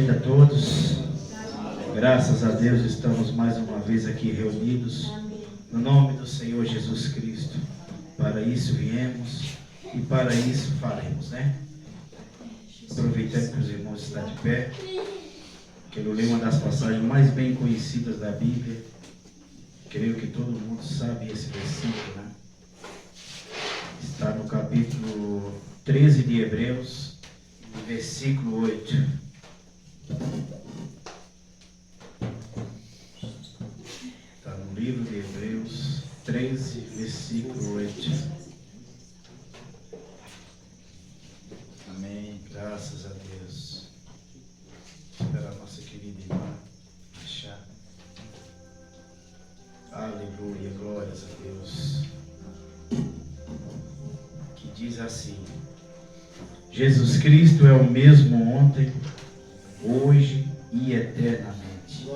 noite a todos. Graças a Deus estamos mais uma vez aqui reunidos no nome do Senhor Jesus Cristo. Para isso viemos e para isso faremos, né? Aproveitando que os irmãos estão de pé, quero ler uma das passagens mais bem conhecidas da Bíblia. Creio que todo mundo sabe esse versículo, né? Está no capítulo 13 de Hebreus, versículo 8. Está no livro de Hebreus 13, versículo 8. Amém. Graças a Deus. Espera a nossa querida irmã achar. Aleluia, glórias a Deus. Que diz assim: Jesus Cristo é o mesmo ontem, hoje e eternamente.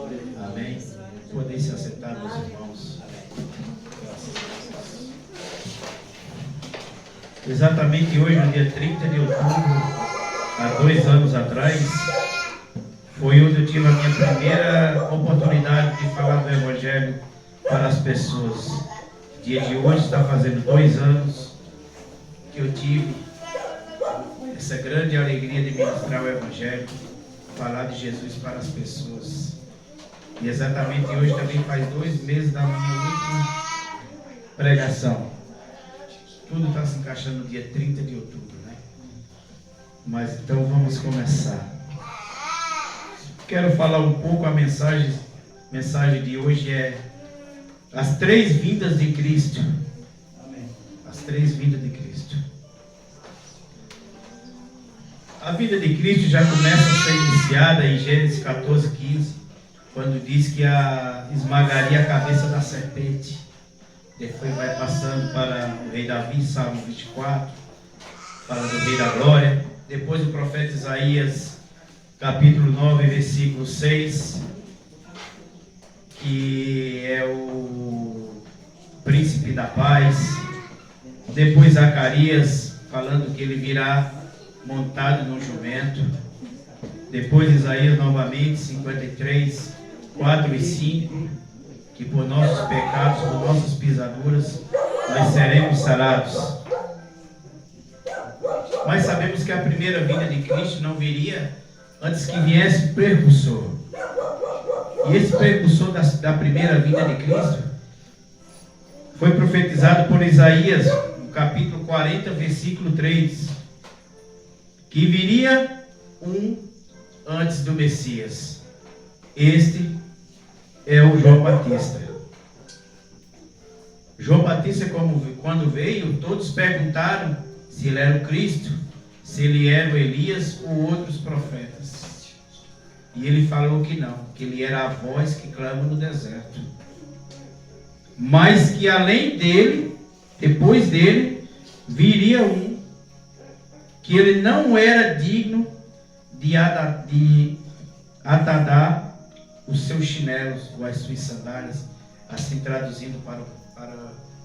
Amém. Podem se assentar, meus irmãos. Exatamente hoje, no dia 30 de outubro, há 2 anos atrás, foi onde eu tive a minha primeira oportunidade de falar do Evangelho para as pessoas. O dia de hoje está fazendo 2 anos que eu tive essa grande alegria de ministrar o Evangelho, falar de Jesus para as pessoas. E exatamente hoje também faz 2 meses da minha última pregação. Tudo está se encaixando no dia 30 de outubro, né? Mas então vamos começar. Quero falar um pouco, a mensagem de hoje é as 3 vindas de Cristo. Amém. As 3 vindas de Cristo. A vida de Cristo já começa a ser iniciada em Gênesis 14, 15, quando diz que esmagaria a cabeça da serpente. Depois vai passando para o rei Davi, Salmo 24, fala do rei da glória. Depois o profeta Isaías, capítulo 9, versículo 6, que é o príncipe da paz. Depois Zacarias, falando que ele virá montado num jumento. Depois Isaías novamente, 53, 4 e 5, que por nossos pecados, por nossas pisaduras, nós seremos sarados. Mas sabemos que a primeira vinda de Cristo não viria antes que viesse o precursor. E esse precursor da primeira vinda de Cristo foi profetizado por Isaías, no capítulo 40, versículo 3, que viria um antes do Messias. Este é o João Batista. João Batista, quando veio, todos perguntaram se ele era o Cristo, se ele era o Elias ou outros profetas. E ele falou que não, que ele era a voz que clama no deserto. Mas que além dele, depois dele, viria um que ele não era digno de atadar os seus chinelos ou as suas sandálias, assim traduzindo para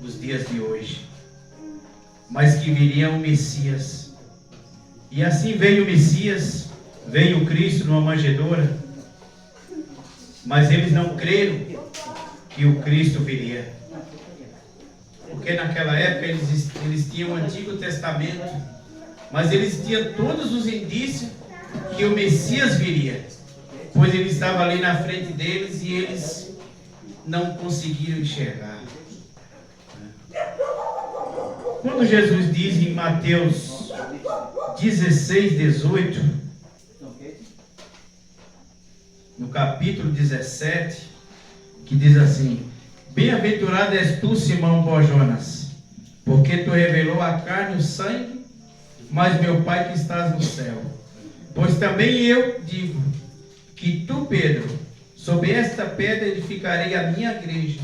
os dias de hoje. Mas que viria o Messias. E assim veio o Messias, veio o Cristo numa manjedoura, mas eles não creram que o Cristo viria. Porque naquela época eles tinham o Antigo Testamento, mas eles tinham todos os indícios que o Messias viria, pois ele estava ali na frente deles e eles não conseguiram enxergar. Quando Jesus diz em Mateus 16, 18, no capítulo 17, que diz assim: Bem-aventurado és tu, Simão Bar-Jonas, porque tu revelou a carne e o sangue, mas meu Pai que estás no céu. Pois também eu digo que tu, Pedro, sobre esta pedra edificarei a minha igreja,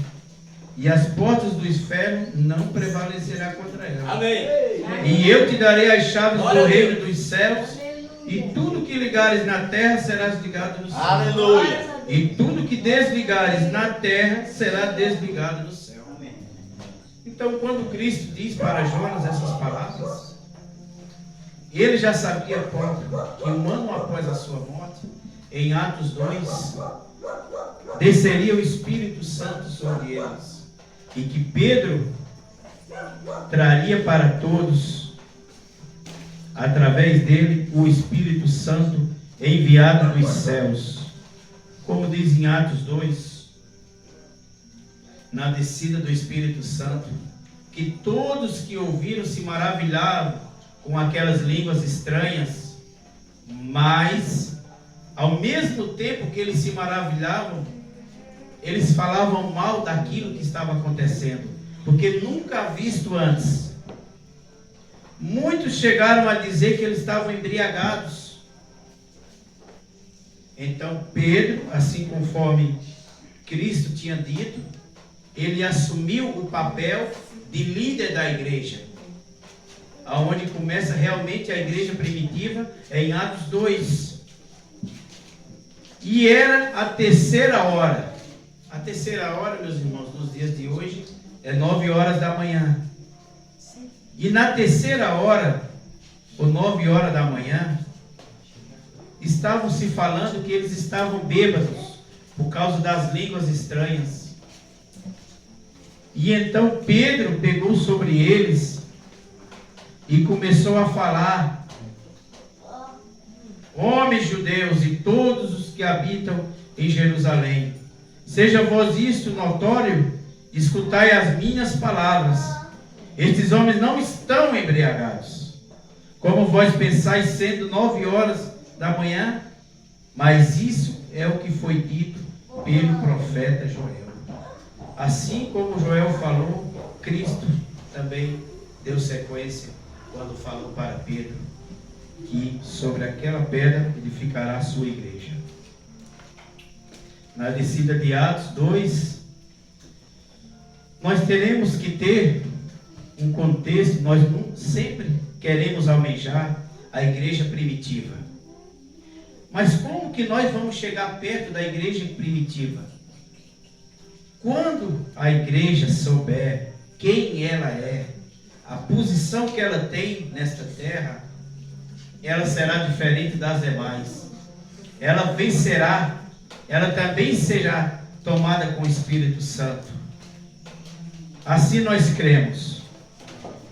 e as portas do inferno não prevalecerá contra ela. Amém. E eu te darei as chaves do reino dos céus, e tudo que ligares na terra será ligado no céu. Aleluia. E tudo que desligares na terra será desligado no céu. Amém. Então, quando Cristo diz para Jonas essas palavras, ele já sabia próprio que um ano após a sua morte, em Atos 2, desceria o Espírito Santo sobre eles, e que Pedro traria para todos, através dele, o Espírito Santo enviado dos céus. Como diz em Atos 2, na descida do Espírito Santo, que todos que ouviram se maravilhavam com aquelas línguas estranhas, mas, ao mesmo tempo que eles se maravilhavam, eles falavam mal daquilo que estava acontecendo, porque nunca visto antes. Muitos chegaram a dizer que eles estavam embriagados. Então Pedro, assim conforme Cristo tinha dito, ele assumiu o papel de líder da igreja. Aonde começa realmente a igreja primitiva, é em Atos 2. E era a terceira hora. A terceira hora, meus irmãos, nos dias de hoje, é 9 horas da manhã. E na terceira hora, ou 9 horas da manhã, estavam se falando que eles estavam bêbados, por causa das línguas estranhas. E então Pedro pegou sobre eles e começou a falar: homens judeus e todos os que habitam em Jerusalém, seja vos isto notório, escutai as minhas palavras. Estes homens não estão embriagados, como vós pensais, sendo 9 horas da manhã, mas isso é o que foi dito pelo profeta Joel. Assim como Joel falou, Cristo também deu sequência quando falou para Pedro que sobre aquela pedra edificará a sua igreja. Na descida de Atos 2, nós teremos que ter um contexto. Nós sempre queremos almejar a igreja primitiva. Mas como que nós vamos chegar perto da igreja primitiva? Quando a igreja souber quem ela é, a posição que ela tem nesta terra, ela será diferente das demais. Ela vencerá, ela também será tomada com o Espírito Santo. Assim nós cremos.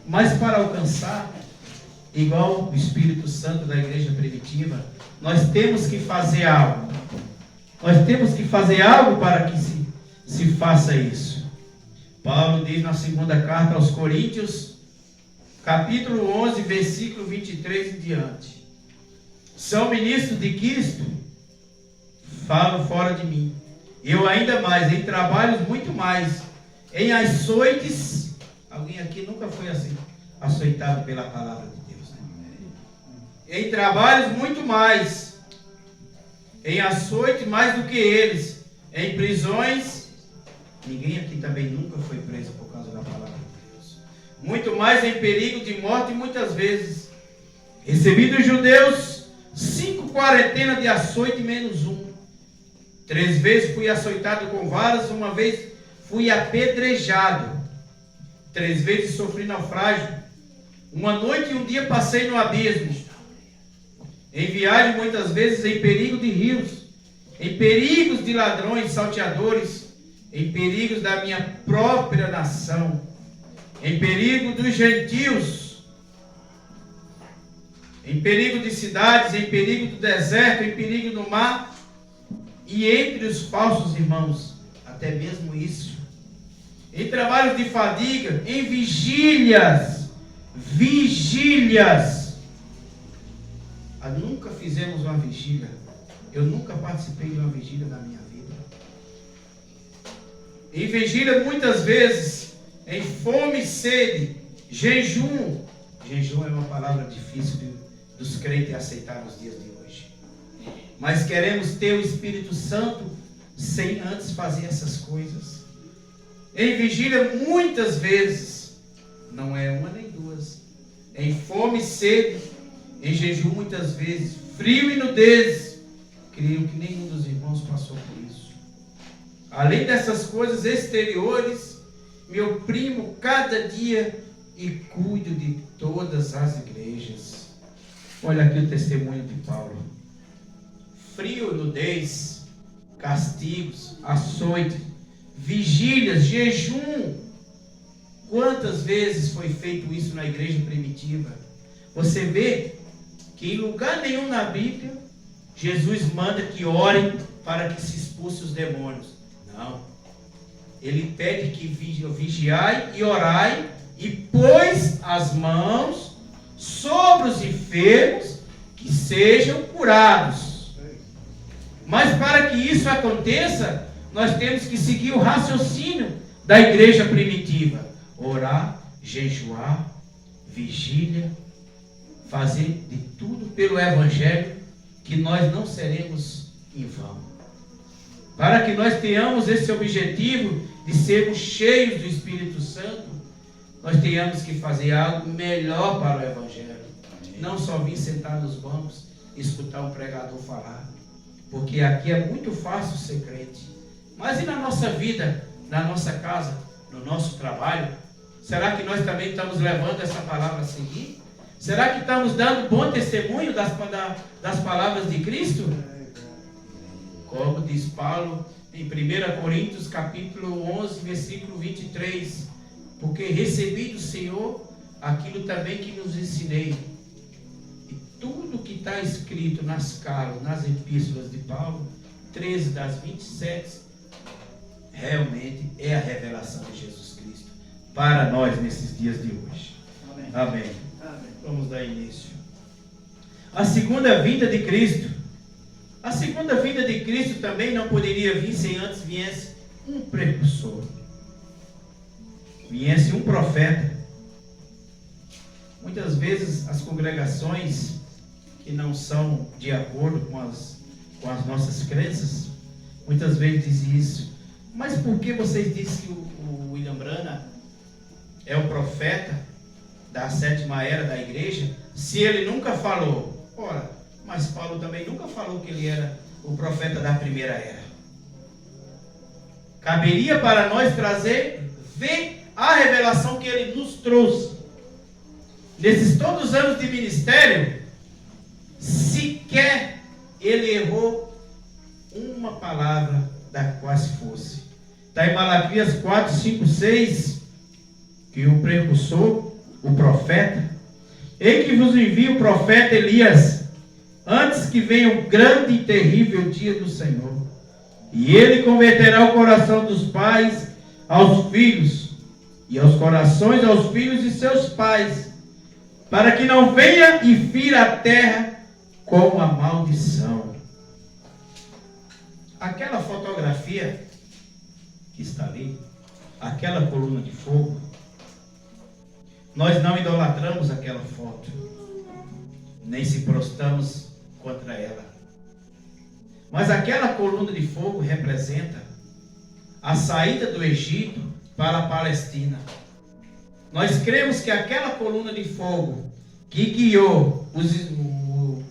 Mas para alcançar, igual o Espírito Santo da igreja primitiva, nós temos que fazer algo. Nós temos que fazer algo para que se faça isso. Paulo diz na segunda carta aos Coríntios, capítulo 11, versículo 23 em diante: são ministros de Cristo, falo fora de mim. Eu ainda mais, em trabalhos muito mais, em açoites. Alguém aqui nunca foi assim, açoitado pela palavra de Deus, né? Em trabalhos muito mais, em açoite mais do que eles, em prisões. Ninguém aqui também nunca foi preso por causa da palavra de Deus. Muito mais, em perigo de morte, muitas vezes. Recebi dos judeus 5 quarentenas de açoite menos 1. 3 vezes fui açoitado com varas, 1 vez fui apedrejado. 3 vezes sofri naufrágio. 1 noite e 1 dia passei no abismo. Em viagem, muitas vezes, em perigo de rios, em perigos de ladrões, salteadores, em perigos da minha própria nação, em perigo dos gentios, em perigo de cidades, em perigo do deserto, em perigo no mar, e entre os falsos irmãos, até mesmo isso. Em trabalhos de fadiga, em vigílias. Nunca fizemos uma vigília. Eu nunca participei de uma vigília na minha vida. Em vigília, muitas vezes, em fome e sede, jejum. Jejum é uma palavra difícil dos crentes aceitar nos dias de hoje. Mas queremos ter o Espírito Santo sem antes fazer essas coisas. Em vigília, muitas vezes, não é uma nem duas, em fome e sede, em jejum muitas vezes, frio e nudez. Creio que nenhum dos irmãos passou por isso. Além dessas coisas exteriores, me oprimo cada dia e cuido de todas as igrejas. Olha aqui o testemunho de Paulo. frio, nudez, castigos, açoite, vigílias, jejum. Quantas vezes foi feito isso na igreja primitiva? Você vê que em lugar nenhum na Bíblia, Jesus manda que orem para que se expulse os demônios. Não. Ele pede que vigiai e orai e pôs as mãos sobre os enfermos que sejam curados. Mas para que isso aconteça, nós temos que seguir o raciocínio da igreja primitiva. Orar, jejuar, vigília, fazer de tudo pelo Evangelho, que nós não seremos em vão. Para que nós tenhamos esse objetivo de sermos cheios do Espírito Santo, nós tenhamos que fazer algo melhor para o Evangelho. Não só vir sentar nos bancos e escutar um pregador falar. Porque aqui é muito fácil ser crente. Mas e na nossa vida, na nossa casa, no nosso trabalho? Será que nós também estamos levando essa palavra a seguir? Será que estamos dando bom testemunho das palavras de Cristo? Como diz Paulo em 1 Coríntios capítulo 11, versículo 23. Porque recebi do Senhor aquilo também que nos ensinei. E tudo que está escrito nas cartas, nas epístolas de Paulo, 13 das 27, realmente é a revelação de Jesus Cristo para nós nesses dias de hoje. Amém. Amém. Amém. Vamos dar início. A segunda vinda de Cristo. A segunda vinda de Cristo também não poderia vir sem antes viesse um precursor. Viesse um profeta. Muitas vezes as congregações que não são de acordo com as nossas crenças, muitas vezes dizem isso. Mas por que vocês dizem que o William Branham é o profeta da sétima era da igreja, se ele nunca falou? Ora, mas Paulo também nunca falou que ele era o profeta da primeira era. Caberia para nós ver a revelação que ele nos trouxe. Nesses todos os anos de ministério, sequer ele errou uma palavra da qual se fosse. Está em Malaquias 4, 5, 6, que o precursor, o profeta, em que vos envia o profeta Elias, antes que venha o grande e terrível dia do Senhor. E ele converterá o coração dos pais aos filhos, e aos corações aos filhos de seus pais, para que não venha e fira a terra com a maldição. Aquela fotografia que está ali, aquela coluna de fogo, nós não idolatramos aquela foto, nem se prostramos contra ela. Mas aquela coluna de fogo representa a saída do Egito para a Palestina. Nós cremos que aquela coluna de fogo que guiou o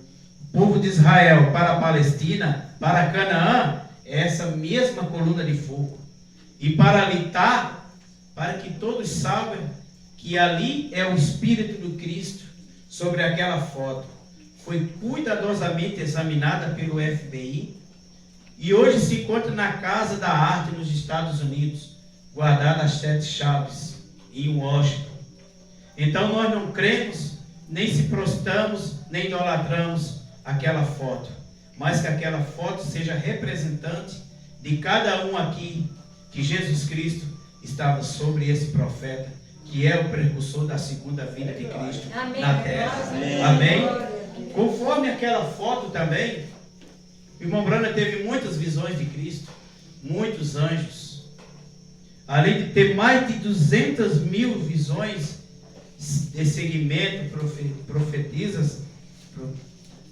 povo de Israel para a Palestina, para Canaã, é essa mesma coluna de fogo. E para ali está, para que todos saibam que ali é o Espírito do Cristo sobre aquela foto. Foi cuidadosamente examinada pelo FBI e hoje se encontra na Casa da Arte nos Estados Unidos, guardada às 7 chaves, em Washington. Então nós não cremos, nem se prostramos, nem idolatramos aquela foto, mas que aquela foto seja representante de cada um aqui, que Jesus Cristo estava sobre esse profeta, que é o precursor da segunda vinda de Cristo na terra. Amém? Conforme aquela foto também, o irmão Branham teve muitas visões de Cristo, muitos anjos. Além de ter mais de 200.000 visões de segmento, profetizas,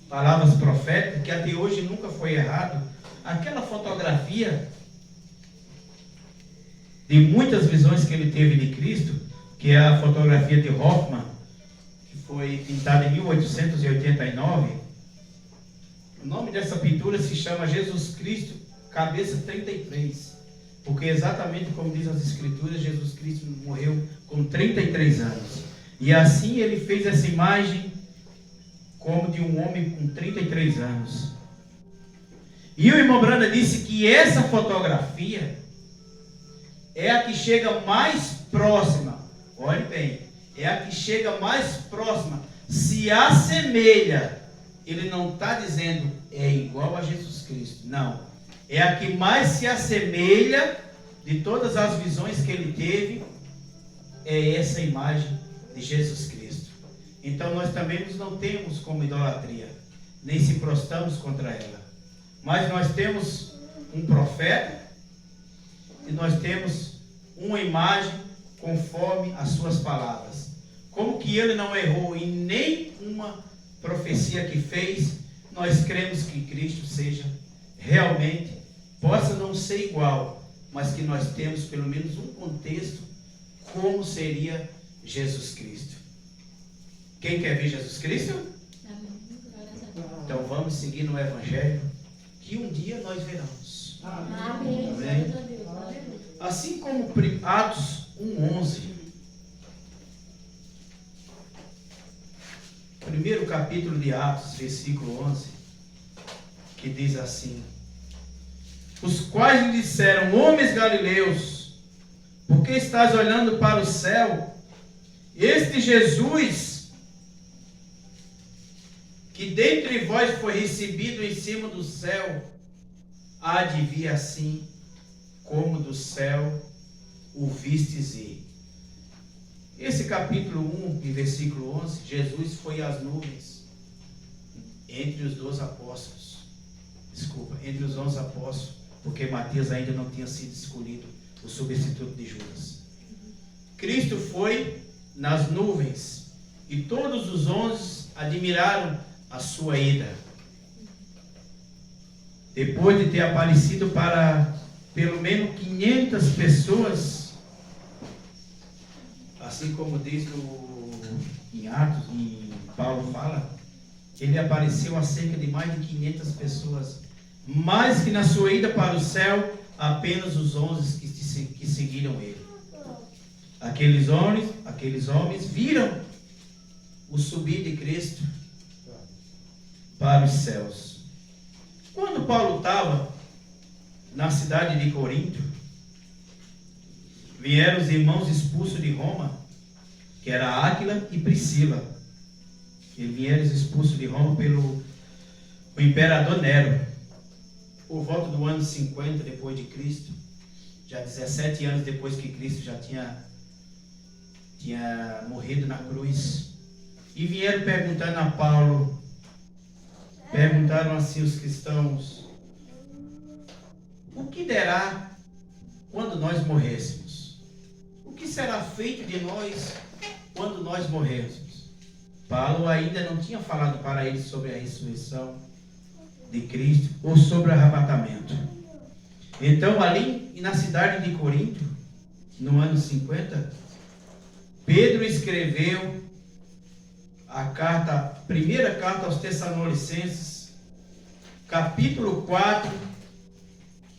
palavras proféticas, que até hoje nunca foi errado. Aquela fotografia de muitas visões que ele teve de Cristo, que é a fotografia de Hoffman, que foi pintada em 1889. O nome dessa pintura se chama Jesus Cristo, cabeça 33. Porque exatamente como diz as Escrituras, Jesus Cristo morreu com 33 anos. E assim ele fez essa imagem como de um homem com 33 anos. E o irmão Branda disse que essa fotografia é a que chega mais próxima. Olhe bem, é a que chega mais próxima. Se assemelha. Ele não está dizendo é igual a Jesus Cristo. Não. É a que mais se assemelha de todas as visões que ele teve. É essa imagem de Jesus Cristo. Então nós também não temos como idolatria, nem se prostramos contra ela. Mas nós temos um profeta e nós temos uma imagem conforme as suas palavras. Como que ele não errou em nenhuma profecia que fez, nós cremos que Cristo seja realmente, possa não ser igual, mas que nós temos pelo menos um contexto como seria Jesus Cristo. Quem quer ver Jesus Cristo? Então vamos seguir no Evangelho, que um dia nós veremos. Amém. Amém. Assim como Atos 1:11. Primeiro capítulo de Atos, versículo 11, que diz assim: os quais lhe disseram, homens galileus, por que estás olhando para o céu? Este Jesus, que dentre vós foi recebido em cima do céu, há de vir assim, como do céu o vistes ir. Esse capítulo 1 e versículo 11, Jesus foi às nuvens entre os 12 apóstolos. Desculpa, entre os 11 apóstolos, porque Matias ainda não tinha sido escolhido o substituto de Judas. Cristo foi nas nuvens e todos os 11 admiraram a sua ida. Depois de ter aparecido para pelo menos 500 pessoas, assim como diz em Atos, e Paulo fala, ele apareceu a cerca de mais de 500 pessoas, mais que na sua ida para o céu, apenas os 11 que seguiram ele. Aqueles homens viram o subir de Cristo para os céus. Quando Paulo estava na cidade de Corinto, vieram os irmãos expulsos de Roma, que era Áquila e Priscila. Eles vieram expulsos de Roma pelo o imperador Nero, por volta do ano 50 depois de Cristo, já 17 anos depois que Cristo já tinha morrido na cruz. E vieram perguntando a Paulo, perguntaram assim os cristãos, o que derá quando nós morrêssemos? O que será feito de nós quando nós morrêssemos? Paulo ainda não tinha falado para eles sobre a ressurreição de Cristo ou sobre o arrebatamento. Então, ali na cidade de Corinto, no ano 50, Pedro escreveu a primeira carta aos Tessalonicenses, capítulo 4,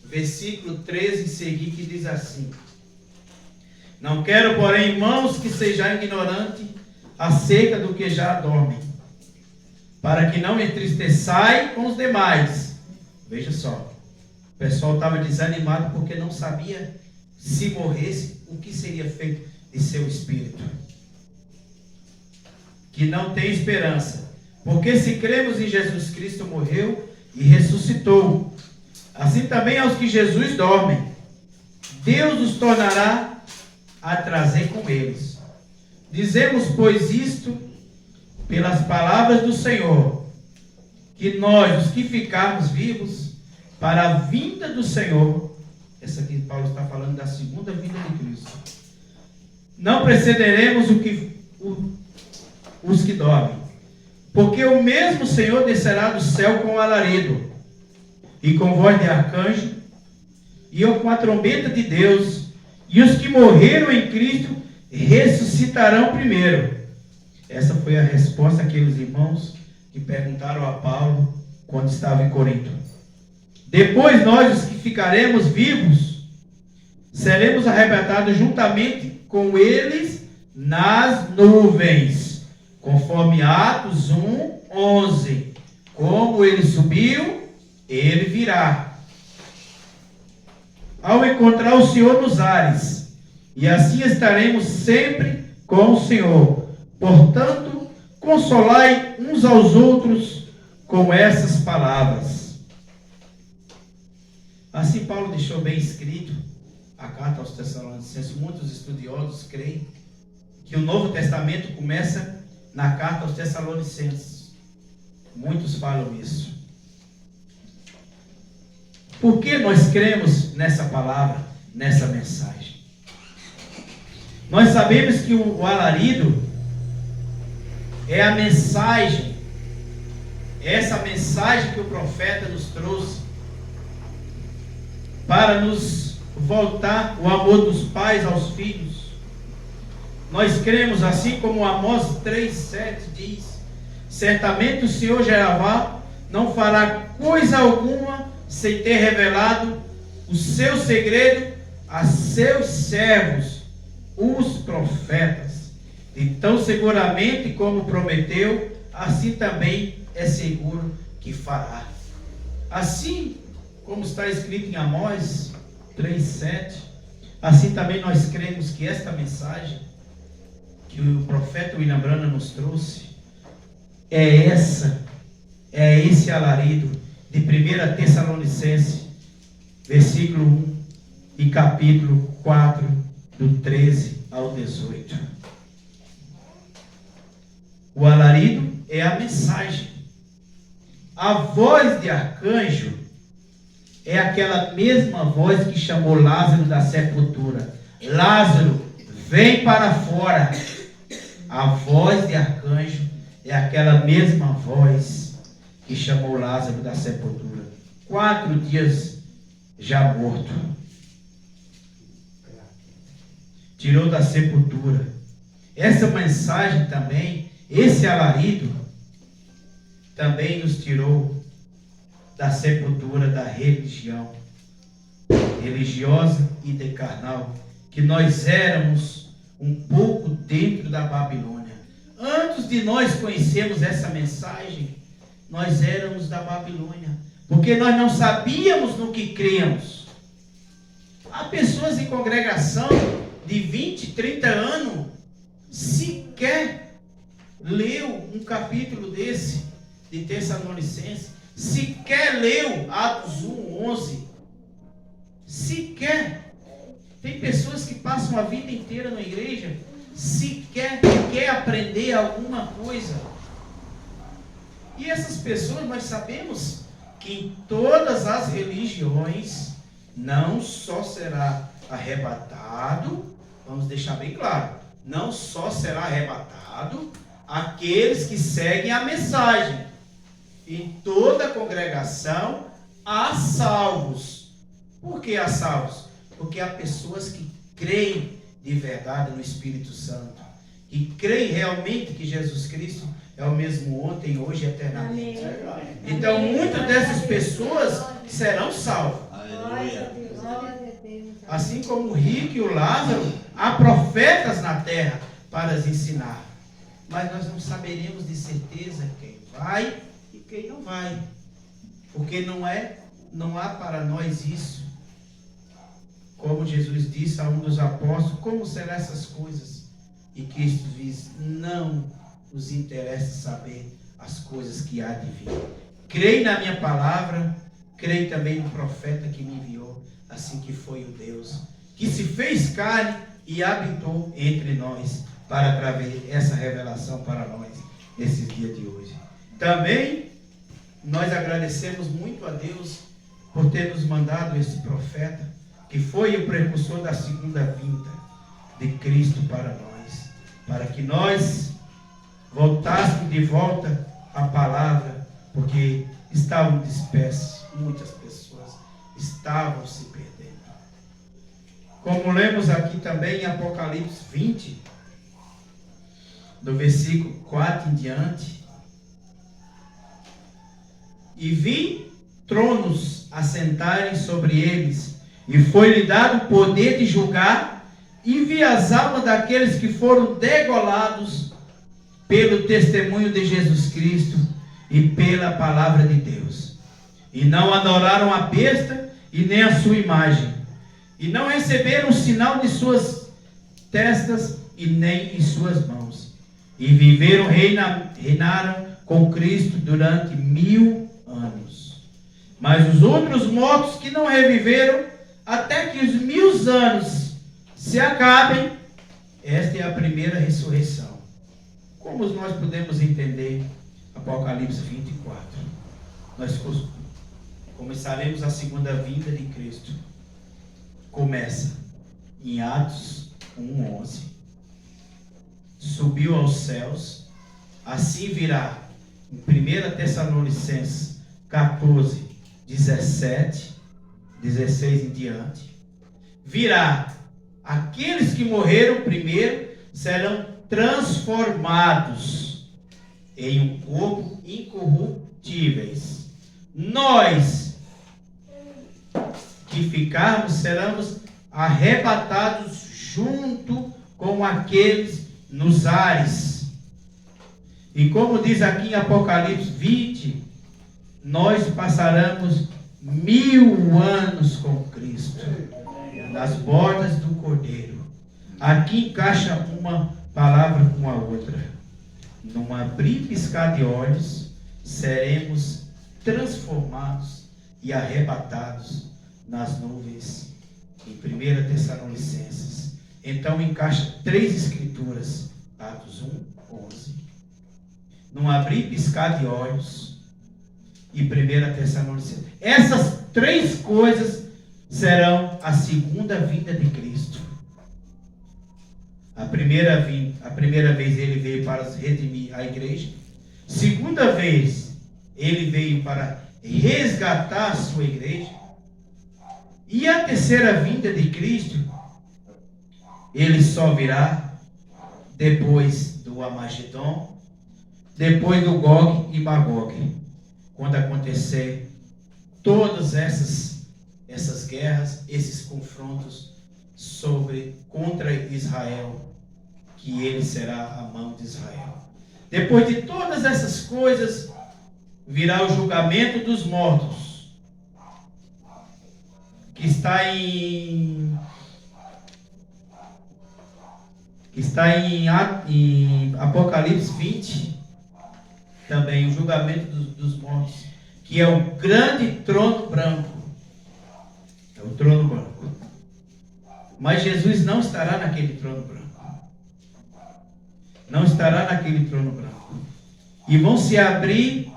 versículo 13 e seguir, que diz assim: não quero, porém, irmãos, que sejam ignorantes acerca do que já dormem, para que não entristeçai com os demais. Veja só, o pessoal estava desanimado porque não sabia, se morresse, o que seria feito de seu espírito. Que não tem esperança, porque se cremos em Jesus Cristo morreu e ressuscitou, assim também aos que Jesus dormem, Deus os tornará a trazer com eles. Dizemos, pois, isto pelas palavras do Senhor, que nós, os que ficarmos vivos, para a vinda do Senhor, essa aqui Paulo está falando da segunda vinda de Cristo, não precederemos os que dormem, porque o mesmo Senhor descerá do céu com alarido, e com voz de arcanjo, e com a trombeta de Deus, e os que morreram em Cristo ressuscitarão primeiro. Essa foi a resposta àqueles irmãos que perguntaram a Paulo quando estava em Corinto. Depois nós, os que ficaremos vivos, seremos arrebatados juntamente com eles nas nuvens, conforme Atos 1:11. Como ele subiu, Ele virá ao encontrar o Senhor nos ares, e assim estaremos sempre com o Senhor. Portanto, consolai uns aos outros com essas palavras. Assim Paulo deixou bem escrito a carta aos Tessalonicenses. Muitos estudiosos creem que o Novo Testamento começa na carta aos Tessalonicenses. Muitos falam isso. Por que nós cremos nessa palavra, nessa mensagem? Nós sabemos que o alarido é a mensagem, essa mensagem que o profeta nos trouxe para nos voltar o amor dos pais aos filhos. Nós cremos, assim como Amós 3,7 diz: certamente o Senhor Jeová não fará coisa alguma sem ter revelado o seu segredo a seus servos, os profetas. Então, seguramente, como prometeu, assim também é seguro que fará. Assim como está escrito em Amós 3,7, assim também nós cremos que esta mensagem que o profeta William Branham nos trouxe é esse alarido de 1 Tessalonicenses, versículo 1 e capítulo 4, do 13 ao 18. O alarido é a mensagem. A voz de arcanjo é aquela mesma voz que chamou Lázaro da sepultura. Lázaro, vem para fora. A voz de arcanjo é aquela mesma voz que chamou Lázaro da sepultura. 4 dias já morto. Tirou da sepultura. Essa mensagem também, esse alarido, também nos tirou da sepultura da religião religiosa e de carnal, que nós éramos um pouco dentro da Babilônia. Antes de nós conhecermos essa mensagem, nós éramos da Babilônia, porque nós não sabíamos no que críamos. Há pessoas em congregação de 20, 30 anos, sequer leu um capítulo desse de Tessalonicenses, sequer leu Atos 1:11, sequer. Tem pessoas que passam a vida inteira na igreja, sequer quer aprender alguma coisa. E essas pessoas, nós sabemos que em todas as religiões não só será arrebatado, vamos deixar bem claro, não só será arrebatado aqueles que seguem a mensagem. Em toda a congregação há salvos. Por que há salvos? Porque há pessoas que creem de verdade no Espírito Santo, que creem realmente que Jesus Cristo é o mesmo ontem, hoje e eternamente. Amém. Então, muitas dessas pessoas serão salvas. Aleluia. Assim como o rico e o Lázaro, há profetas na terra para os ensinar. Mas nós não saberemos de certeza quem vai e quem não vai. Porque não há para nós isso. Como Jesus disse a um dos apóstolos, como serão essas coisas? E Cristo diz, não nos interessa saber as coisas que há de vir. Creio na minha palavra, creio também no profeta que me enviou, assim que foi o Deus, que se fez carne e habitou entre nós, para trazer essa revelação para nós, nesses dias de hoje. Também, nós agradecemos muito a Deus, por ter nos mandado esse profeta, que foi o precursor da segunda vinda de Cristo para nós, para que nós voltássemos de volta à palavra, porque estavam dispersos, muitas pessoas estavam se perdendo. Como lemos aqui também em Apocalipse 20, do versículo 4 em diante, e vi tronos assentarem sobre eles, e foi-lhe dado o poder de julgar, e vi as almas daqueles que foram degolados pelo testemunho de Jesus Cristo e pela palavra de Deus. E não adoraram a besta e nem a sua imagem. E não receberam o sinal de suas testas e nem em suas mãos. E viveram, reinaram com Cristo durante 1000 anos. Mas os outros mortos que não reviveram, até que os 1000 anos se acabem, esta é a primeira ressurreição. Como nós podemos entender Apocalipse 24? Nós começaremos a segunda vinda de Cristo. Começa em Atos 1:11. Subiu aos céus, assim virá em 1 Tessalonicenses 14:17, 16 em diante. Virá, aqueles que morreram primeiro serão transformados em um corpo incorruptíveis. Nós que ficarmos seremos arrebatados junto com aqueles nos ares. E como diz aqui em Apocalipse 20, nós passaremos 1000 anos com Cristo nas bordas do Cordeiro. Aqui encaixa uma palavra com a outra. Num abrir e piscar de olhos, seremos transformados e arrebatados nas nuvens. Em 1 Tessalonicenses. Então encaixa 3 escrituras. Atos 1:11. Num abrir e piscar de olhos. E 1 Tessalonicenses. Essas 3 coisas serão a segunda vinda de Cristo. A primeira vez ele veio para redimir a igreja. Segunda vez ele veio para resgatar a sua igreja. E a terceira vinda de Cristo, ele só virá depois do Armagedon, depois do Gog e Magog, quando acontecer todas essas guerras, esses confrontos contra Israel, que ele será a mão de Israel. Depois de todas essas coisas, virá o julgamento dos mortos, que está em Apocalipse 20, também o julgamento dos mortos, que é o grande trono branco. É o trono branco. Mas Jesus não estará naquele trono branco. Não estará naquele trono branco. E vão se abrir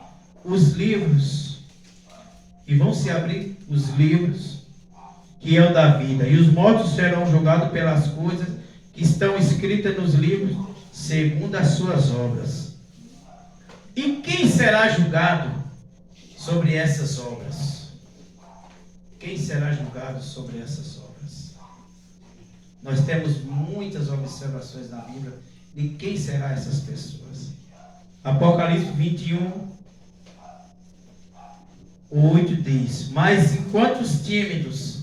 os livros. Que é o da vida. E os mortos serão julgados pelas coisas que estão escritas nos livros, segundo as suas obras. E quem será julgado sobre essas obras? Quem será julgado sobre essas obras? Nós temos muitas observações na Bíblia de quem serão essas pessoas. Apocalipse 21:8 diz: mas enquanto os tímidos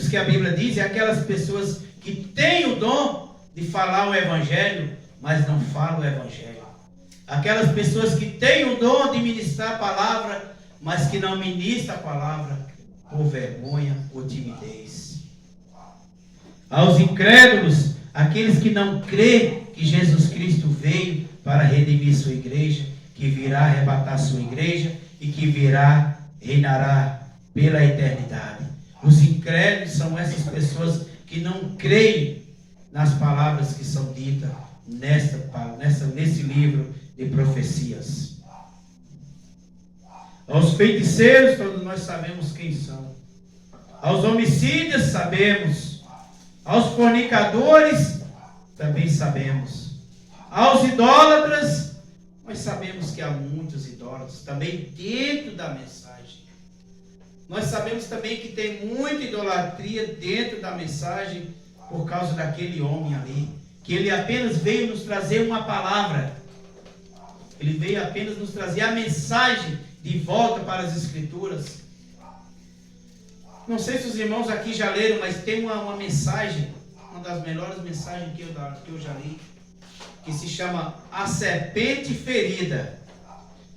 que a Bíblia diz, é aquelas pessoas que têm o dom de falar o Evangelho, mas não falam o Evangelho. Aquelas pessoas que têm o dom de ministrar a palavra, mas que não ministram a palavra por vergonha ou timidez. Aos incrédulos, aqueles que não crêem que Jesus Cristo veio para redimir sua igreja, que virá arrebatar sua igreja e que reinará pela eternidade. Os incrédulos são essas pessoas que não creem nas palavras que são ditas nesse livro de profecias. Aos feiticeiros, todos nós sabemos quem são. Aos homicídios, sabemos. Aos fornicadores, também sabemos. Aos idólatras, nós sabemos que há muitos idólatras, também dentro da mensagem. Nós sabemos também que tem muita idolatria dentro da mensagem, por causa daquele homem ali, que ele apenas veio nos trazer uma palavra. Ele veio apenas nos trazer a mensagem de volta para as Escrituras. Não sei se os irmãos aqui já leram, mas tem uma mensagem, uma das melhores mensagens que eu já li, que se chama A Serpente Ferida.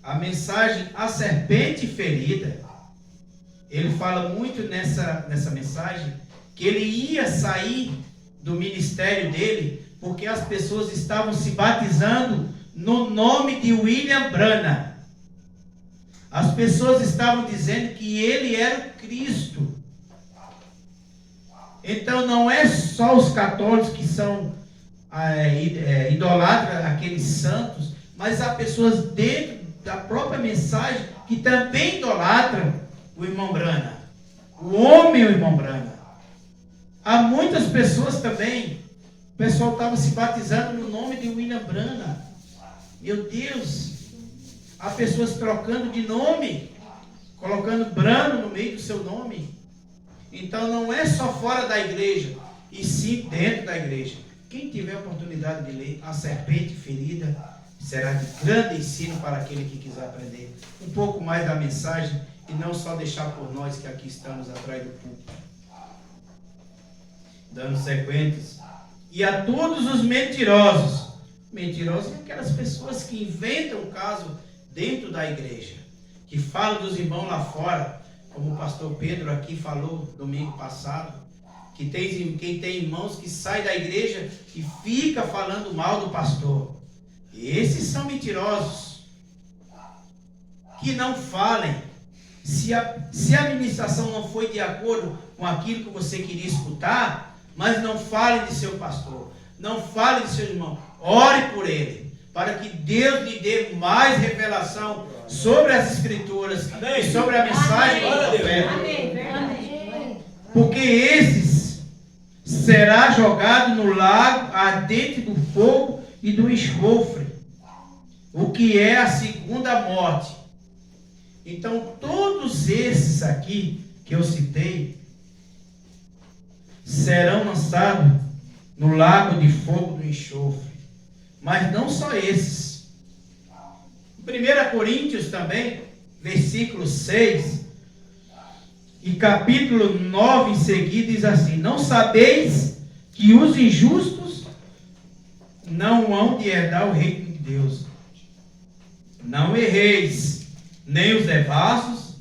a mensagem A Serpente Ferida, ele fala muito nessa mensagem que ele ia sair do ministério dele porque as pessoas estavam se batizando no nome de William Branham. As pessoas estavam dizendo que ele era o Cristo. Então não é só os católicos que são idolatram aqueles santos, mas há pessoas dentro da própria mensagem que também idolatram o irmão Branham, o homem, o irmão Branham. Há muitas pessoas também, o pessoal estava se batizando no nome de William Branham. Meu Deus, há pessoas trocando de nome, colocando Branham no meio do seu nome. Então não é só fora da igreja, e sim dentro da igreja. Quem tiver a oportunidade de ler A Serpente Ferida, será de grande ensino para aquele que quiser aprender um pouco mais da mensagem e não só deixar por nós que aqui estamos atrás do púlpito. Dando sequências. E a todos os mentirosos. Mentirosos são aquelas pessoas que inventam o caso dentro da igreja, que falam dos irmãos lá fora, como o pastor Pedro aqui falou domingo passado, que quem tem irmãos que sai da igreja e fica falando mal do pastor. Esses são mentirosos. Que não falem. Se a ministração não foi de acordo com aquilo que você queria escutar, mas não fale de seu pastor, não fale de seu irmão, ore por ele, para que Deus lhe dê mais revelação sobre as escrituras e sobre a mensagem do profeta. Porque esses será jogado no lago ardente do fogo e do enxofre, o que é a segunda morte. Então todos esses aqui que eu citei serão lançados no lago de fogo do enxofre. Mas não só esses. 1 Coríntios também, versículo 6 e capítulo 9 em seguida diz assim: não sabeis que os injustos não hão de herdar o reino de Deus? Não erreis, nem os devassos,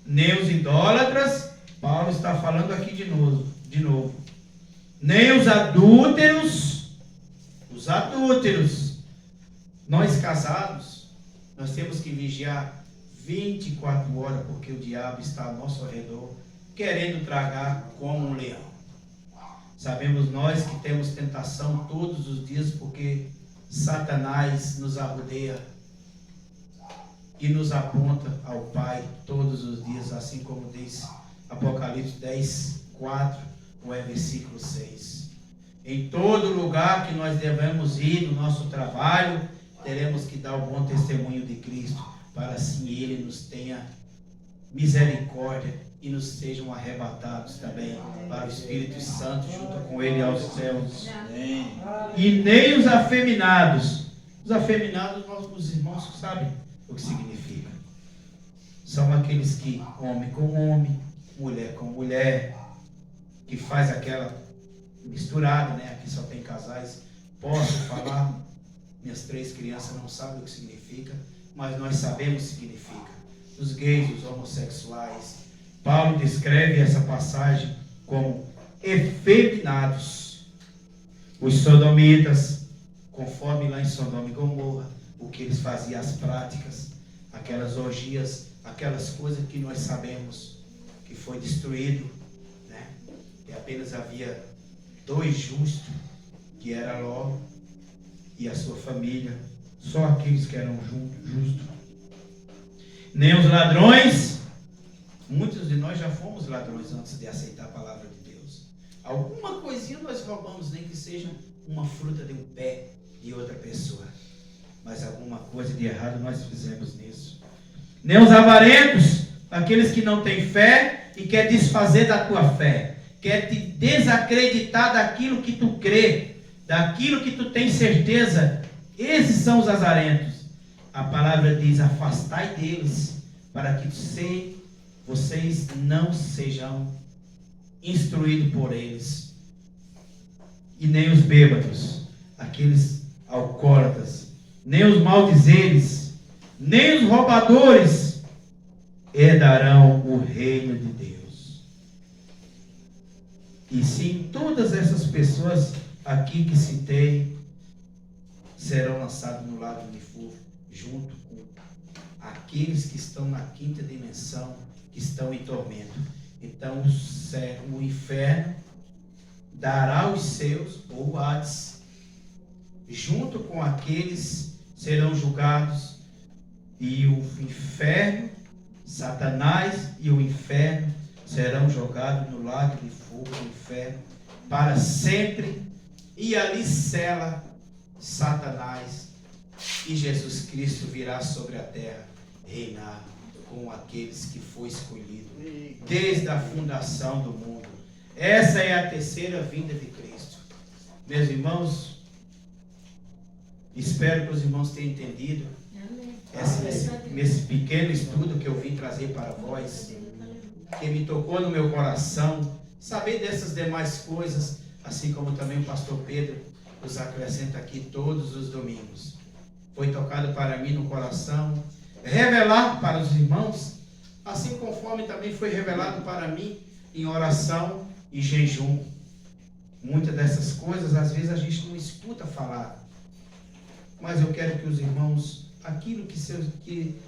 nem os idólatras. Paulo está falando aqui de novo. Nem os adúlteros. Os adúlteros. Nós casados, nós temos que vigiar 24 horas, porque o diabo está ao nosso redor, querendo tragar como um leão. Sabemos nós que temos tentação todos os dias, porque Satanás nos arrodeia e nos aponta ao Pai todos os dias, assim como diz Apocalipse 10, 4, ou é versículo 6. Em todo lugar que nós devemos ir no nosso trabalho, teremos que dar o bom testemunho de Cristo, para assim Ele nos tenha misericórdia e nos sejam arrebatados também para o Espírito Santo junto com Ele aos céus. E nem os afeminados. Os afeminados, os irmãos sabem o que significa. São aqueles que homem com homem, mulher com mulher, que faz aquela misturada, né? Aqui só tem casais. Posso falar? Minhas 3 crianças não sabem o que significa, mas nós sabemos o que significa. Os gays, os homossexuais. Paulo descreve essa passagem como efeminados. Os sodomitas, conforme lá em Sodoma e Gomorra, o que eles faziam, as práticas, aquelas orgias, aquelas coisas que nós sabemos que foi destruído, né? E apenas havia 2 justos, que era Ló e a sua família, só aqueles que eram justos. Nem os ladrões. Muitos de nós já fomos ladrões antes de aceitar a palavra de Deus. Alguma coisinha nós roubamos, nem que seja uma fruta de um pé de outra pessoa, mas alguma coisa de errado nós fizemos nisso. Nem os avarentos, aqueles que não têm fé e quer desfazer da tua fé, quer te desacreditar daquilo que tu crê, daquilo que tu tem certeza. Esses são os azarentos. A palavra diz: afastai deles, para que vocês não sejam instruídos por eles. E nem os bêbados, aqueles alcoólatras, nem os maldizeres, nem os roubadores herdarão o reino de Deus. E sim, todas essas pessoas aqui que citei serão lançados no lago de fogo, junto com aqueles que estão na quinta dimensão, que estão em tormento. Então o inferno dará os seus, ou o Hades, junto com aqueles serão julgados, e o inferno, Satanás e o inferno serão jogados no lago de fogo do inferno para sempre, e ali sela Satanás, e Jesus Cristo virá sobre a terra reinar com aqueles que foi escolhido desde a fundação do mundo. Essa é a terceira vinda de Cristo. Meus irmãos, espero que os irmãos tenham entendido esse pequeno estudo que eu vim trazer para vós, que me tocou no meu coração, saber dessas demais coisas, assim como também o pastor Pedro nos acrescenta aqui todos os domingos. Foi tocado para mim no coração, revelar para os irmãos, assim conforme também foi revelado para mim em oração e jejum. Muitas dessas coisas, às vezes a gente não escuta falar, mas eu quero que os irmãos, aquilo que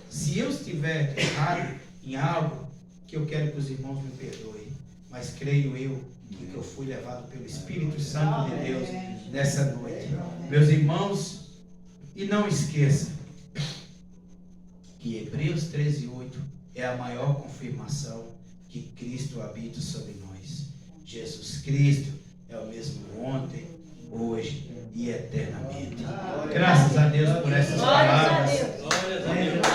se eu estiver errado em algo, que eu quero que os irmãos me perdoem, mas creio eu que eu fui levado pelo Espírito Santo de Deus nessa noite. Meus irmãos, e não esqueça que Hebreus 13:8 é a maior confirmação que Cristo habita sobre nós. Jesus Cristo é o mesmo ontem, hoje e eternamente. Graças a Deus por essas palavras. Glória a Deus.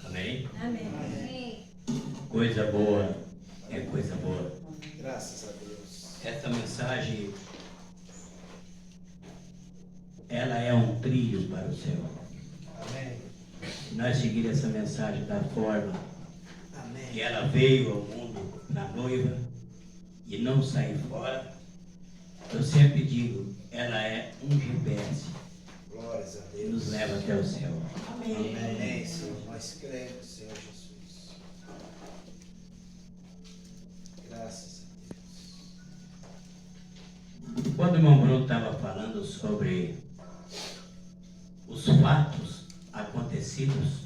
Amém? Amém. Coisa boa é coisa boa. Graças a Deus. Essa mensagem, ela é um trilho para o céu. Amém. Se nós seguir essa mensagem da forma Amém. que ela veio ao mundo na noiva e não sair fora, eu sempre digo, ela é um GPS Glórias a que Deus. nos leva até o céu. Amém, Senhor. Nós cremos, Senhor Jesus. Graças a Deus. Quando o irmão Bruno estava falando sobre os fatos acontecidos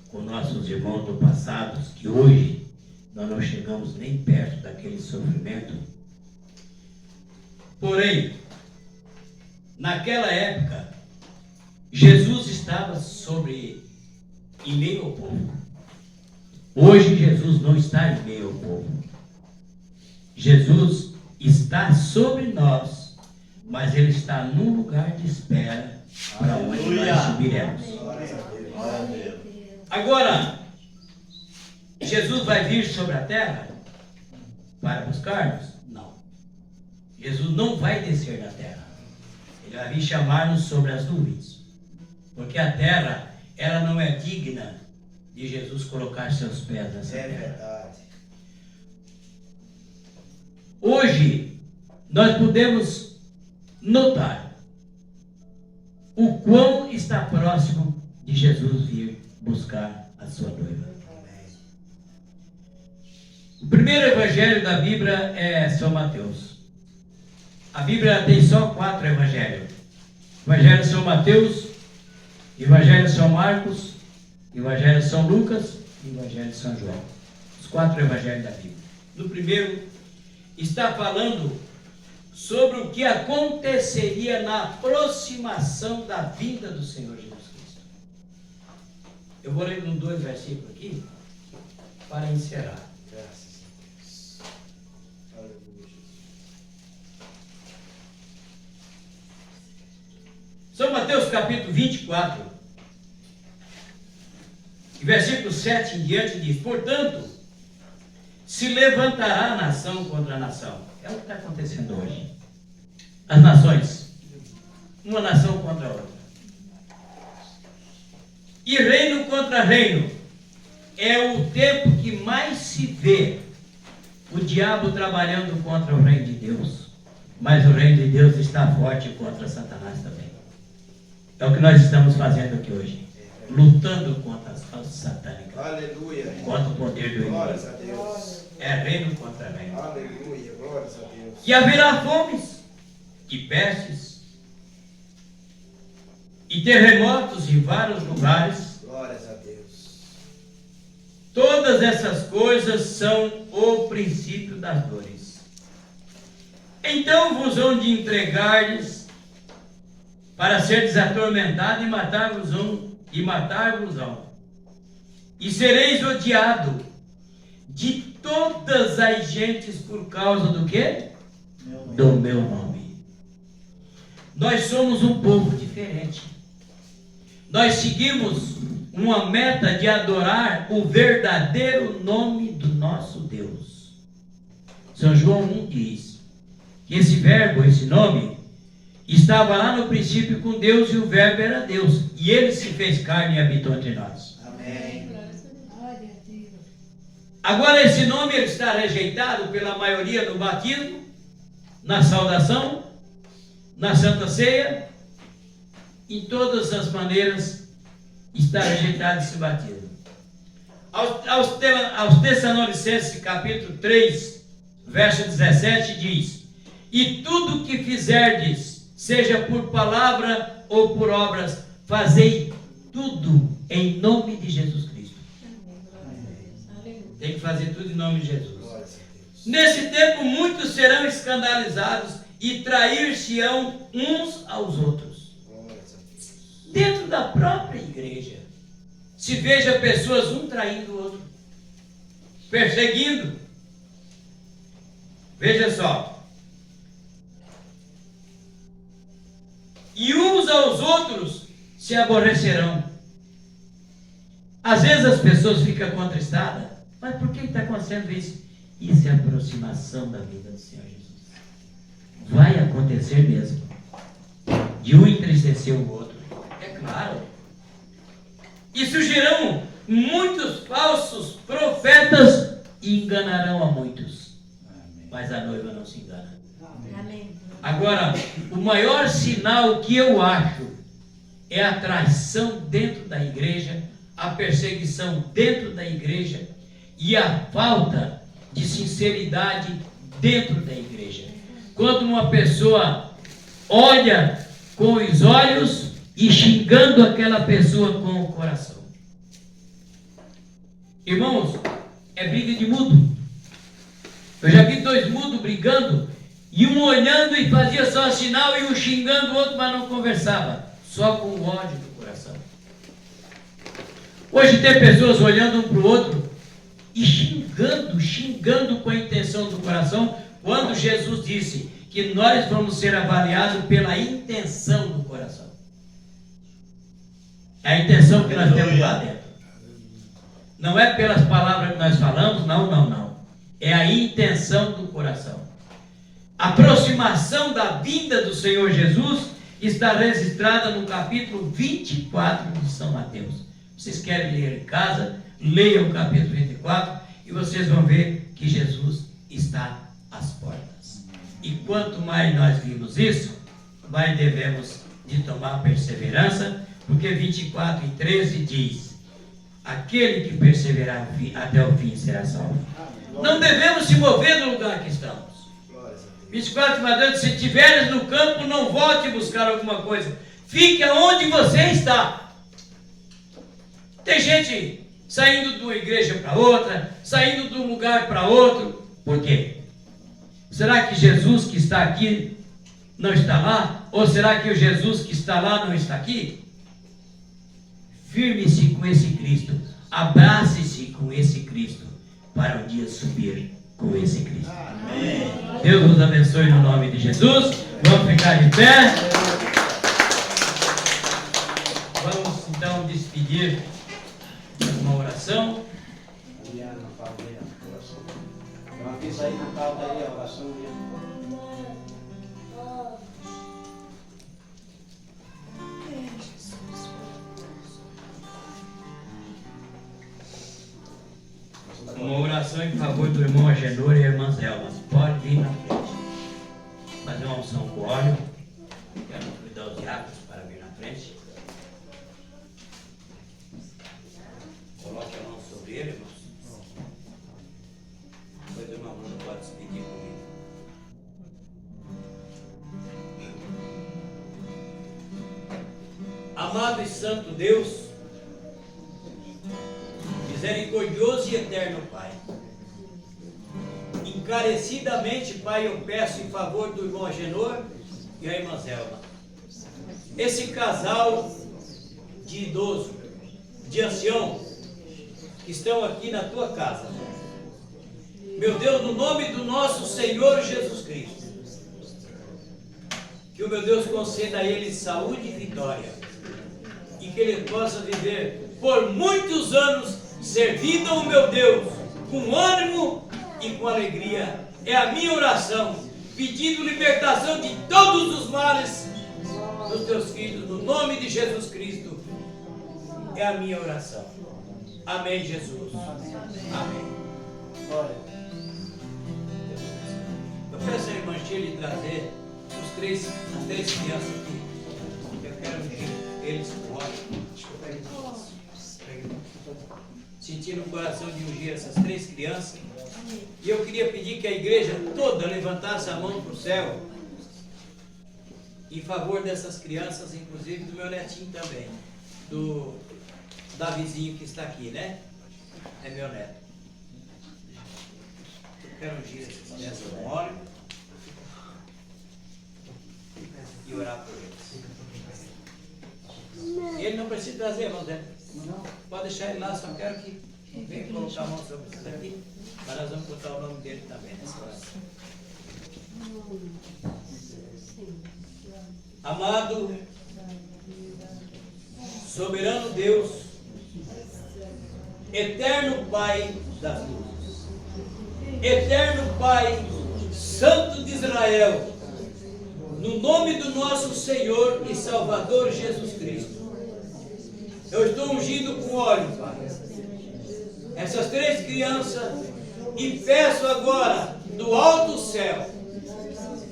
com nossos irmãos do passado, que hoje nós não chegamos nem perto daquele sofrimento. Porém, naquela época, Jesus estava em meio ao povo. Hoje Jesus não está em meio ao povo. Jesus está sobre nós, mas Ele está num lugar de espera para onde nós subiremos. Glórias a Deus. Glória a Deus. Agora, Jesus vai vir sobre a terra para buscar-nos? Não. Jesus não vai descer na terra. Ele vai vir chamar-nos sobre as nuvens. Porque a terra, ela não é digna de Jesus colocar seus pés nessa É terra. verdade. Hoje, nós podemos notar o quão está próximo de Jesus vir buscar a sua noiva. Amém. O primeiro evangelho da Bíblia é São Mateus. A Bíblia tem só 4 evangelhos. Evangelho de São Mateus, Evangelho de São Marcos, Evangelho de São Lucas e Evangelho de São João. Os 4 evangelhos da Bíblia. No primeiro, está falando sobre o que aconteceria na aproximação da vinda do Senhor Jesus Cristo. Eu vou ler 2 versículos aqui para encerrar. Graças a Deus. Aleluia, Jesus. São Mateus capítulo 24, versículo 7 em diante diz: portanto, se levantará nação contra nação. É o que está acontecendo hoje. As nações, uma nação contra a outra. E reino contra reino. É o tempo que mais se vê o diabo trabalhando contra o reino de Deus, mas o reino de Deus está forte contra Satanás também. É o que nós estamos fazendo aqui hoje, lutando contra as falsas satânicas. Aleluia. Contra o poder do Glórias inimigo. a Deus. É reino contra reino. Aleluia. Glórias a Deus. E haverá fomes, e pestes, e terremotos em vários lugares. Glórias a Deus. Todas essas coisas são o princípio das dores. Então vos hão de entregar-lhes para seres atormentados e matar-vos-ão. E sereis odiado de todas as gentes por causa do quê? Do meu nome. Nós somos um povo diferente. Nós seguimos uma meta de adorar o verdadeiro nome do nosso Deus. São João 1 diz que esse verbo, esse nome, estava lá no princípio com Deus e o verbo era Deus. E ele se fez carne e habitou entre nós. Amém. Agora esse nome ele está rejeitado pela maioria no batismo, na saudação, na Santa Ceia, em todas as maneiras está rejeitado esse batismo. Aos Tessalonicenses, capítulo 3, verso 17, diz: e tudo que fizerdes, seja por palavra ou por obras, fazei tudo em nome de Jesus Cristo. Tem que fazer tudo em nome de Jesus. Nesse tempo muitos serão escandalizados e trair-se-ão uns aos outros. Dentro da própria igreja se veja pessoas um traindo o outro, perseguindo. Veja só. E uns aos outros se aborrecerão. Às vezes as pessoas ficam contristadas. Mas por que está acontecendo isso? Isso é a aproximação da vida do Senhor Jesus. Vai acontecer mesmo. De um entristecer o outro. É claro. E surgirão muitos falsos profetas e enganarão a muitos. Mas a noiva não se engana. Amém. Agora, o maior sinal que eu acho é a traição dentro da igreja, a perseguição dentro da igreja e a falta de sinceridade dentro da igreja. Quando uma pessoa olha com os olhos e xingando aquela pessoa com o coração. Irmãos, é briga de mudo. Eu já vi dois mudos brigando, e um olhando e fazia só sinal, e um xingando o outro, mas não conversava, só com o ódio do coração. Hoje tem pessoas olhando um para o outro e xingando com a intenção do coração, quando Jesus disse que nós vamos ser avaliados pela intenção do coração. É a intenção que nós temos lá dentro. Não é pelas palavras que nós falamos, não. É a intenção do coração. A aproximação da vinda do Senhor Jesus está registrada no capítulo 24 de São Mateus. Vocês querem ler em casa? Leiam o capítulo 24 e vocês vão ver que Jesus está às portas. E quanto mais nós vimos isso, mais devemos de tomar perseverança, porque 24 e 13 diz: aquele que perseverar até o fim será salvo. Não devemos se mover do lugar que estamos. 24 Mateus: se estiveres no campo, não volte buscar alguma coisa, fique aonde você está. Tem gente saindo de uma igreja para outra, saindo de um lugar para outro. Por quê? Será que Jesus que está aqui não está lá? Ou será que o Jesus que está lá não está aqui? Firme-se com esse Cristo, abrace-se com esse Cristo, para um dia subir com esse Cristo. Amém. Deus nos abençoe no nome de Jesus. Vamos ficar de pé. Vamos então despedir uma oração. Uma vez aí na pauta aí, a oração. Uma oração oração em favor do irmão Agenor e a irmã Zelma. Pode vir na frente. Fazer uma unção com óleo. Quero convidar os diáconos para vir na frente. Coloque a mão sobre ele, irmãos. Depois o irmão Bruno pode se pedir comigo. Amado e santo Deus, misericordioso e eterno Pai, encarecidamente, Pai, eu peço em favor do irmão Agenor e a irmã Zelma, esse casal de idoso, de ancião, que estão aqui na tua casa. Meu Deus, no nome do nosso Senhor Jesus Cristo, que o meu Deus conceda a eles saúde e vitória, e que ele possa viver por muitos anos servindo ao meu Deus com ânimo e com alegria. É a minha oração, pedindo libertação de todos os males dos teus filhos, no nome de Jesus Cristo. É a minha oração. Amém, Jesus. Amém. Eu peço a irmã Shirley trazer as três crianças aqui. Eu quero ungir eles com óleo. Senti no coração de ungir essas três crianças. E eu queria pedir que a igreja toda levantasse a mão para o céu em favor dessas crianças, inclusive do meu netinho também, do Davizinho que está aqui, né? É meu neto. Eu quero ungir essas crianças com óleo e orar por eles. Ele não precisa trazer, irmão Zé. Não. Pode deixar ele lá, só quero que venha colocar a mão sobre isso daqui. Mas nós vamos botar o nome dele também nessa oração. Amado, soberano Deus, eterno Pai das luzes, eterno Pai, Santo de Israel, no nome do nosso Senhor e Salvador Jesus Cristo, eu estou ungindo com óleo, Pai, essas três crianças e peço agora do alto céu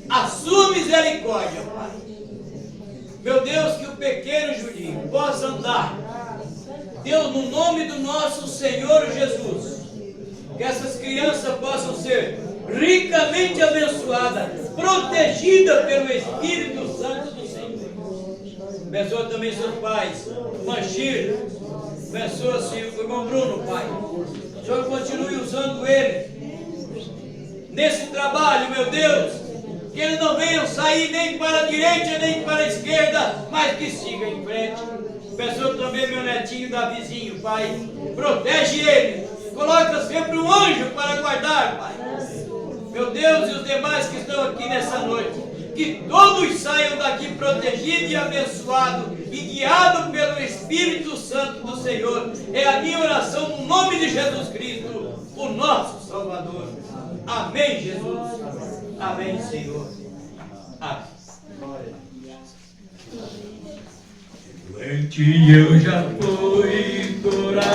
a sua misericórdia, Pai. Meu Deus, que o pequeno Julinho possa andar, Deus, no nome do nosso Senhor Jesus, que essas crianças possam ser ricamente abençoadas, protegidas pelo Espírito Santo do Senhor. Abençoa também seus pais, Manchir, abençoa-se o irmão Bruno, Pai. O Senhor continue usando ele nesse trabalho, meu Deus, que eles não venham sair nem para a direita nem para a esquerda, mas que siga em frente. Abençoa também meu netinho Davizinho, Pai. Protege ele, coloca sempre um anjo para guardar, Pai. Meu Deus, e os demais que estão aqui nessa noite, que todos saiam daqui protegidos e abençoados e guiados pelo Espírito Santo do Senhor. É a minha oração no nome de Jesus Cristo, o nosso Salvador. Amém, Jesus. Amém, Senhor. Amém. Doente eu já fui curado.